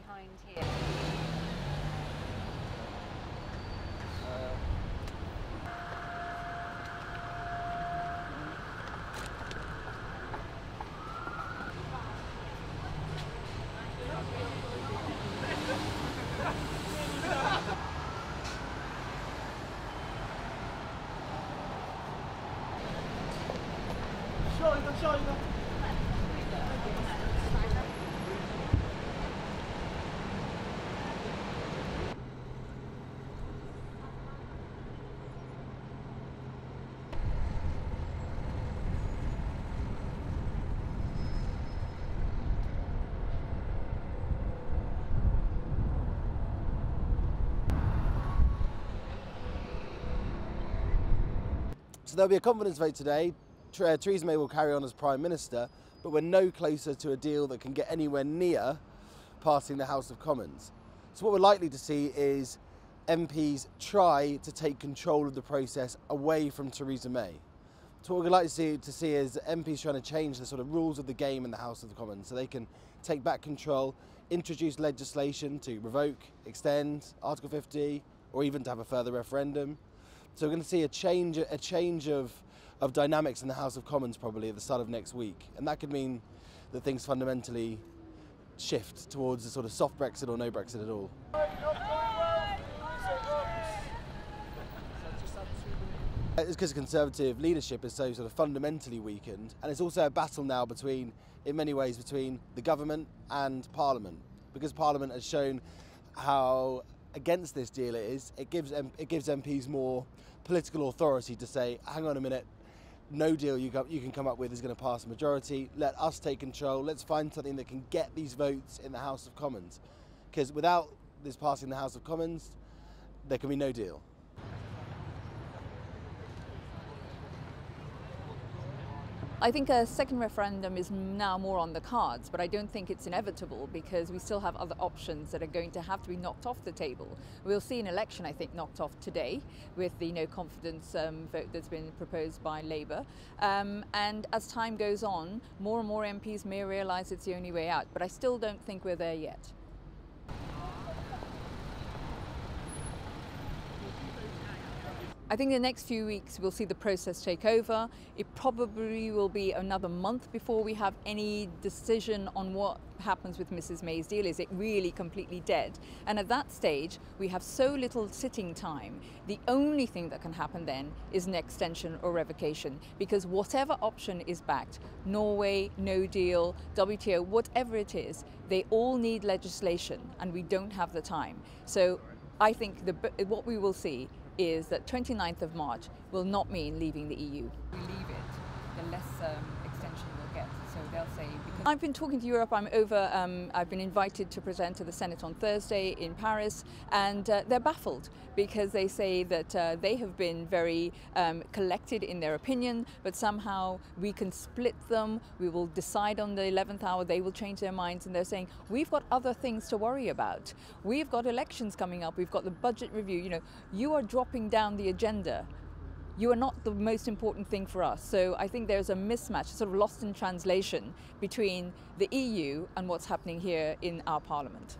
behind here. So there'll be a confidence vote today. Theresa May will carry on as Prime Minister, but we're no closer to a deal that can get anywhere near passing the House of Commons. So what we're likely to see is MPs try to take control of the process away from Theresa May. So what we'd like to see is MPs trying to change the sort of rules of the game in the House of the Commons so they can take back control, introduce legislation to revoke, extend Article 50, or even to have a further referendum. So we're going to see a change of dynamics in the House of Commons probably at the start of next week, and that could mean that things fundamentally shift towards a sort of soft Brexit or no Brexit at all. It's because Conservative leadership is so sort of fundamentally weakened, and it's also a battle now between, in many ways, between the government and Parliament, because Parliament has shown how against this deal it is. It gives MPs more political authority to say, hang on a minute, no deal you can come up with is going to pass a majority. Let us take control. Let's find something that can get these votes in the House of Commons. Because without this passing the House of Commons, there can be no deal. I think a second referendum is now more on the cards, but I don't think it's inevitable because we still have other options that are going to have to be knocked off the table. We'll see an election, I think, knocked off today with the no confidence vote that's been proposed by Labour. And as time goes on, more and more MPs may realise it's the only way out, but I still don't think we're there yet. I think in the next few weeks we'll see the process take over. It probably will be another month before we have any decision on what happens with Mrs May's deal. Is it really completely dead? And at that stage we have so little sitting time. The only thing that can happen then is an extension or revocation, because whatever option is backed, Norway, no deal, WTO, whatever it is, they all need legislation and we don't have the time. So I think what we will see is that 29th of March will not mean leaving the EU. We leave it, the less extension we'll get. So they'll say, because I've been talking to Europe, I've been invited to present to the Senate on Thursday in Paris, and they're baffled because they say that they have been very collected in their opinion, but somehow we can split them, we will decide on the 11th hour, they will change their minds, and they're saying, we've got other things to worry about. We've got elections coming up, we've got the budget review, you know, you are dropping down the agenda. You are not the most important thing for us. So I think there's a mismatch, sort of lost in translation between the EU and what's happening here in our Parliament.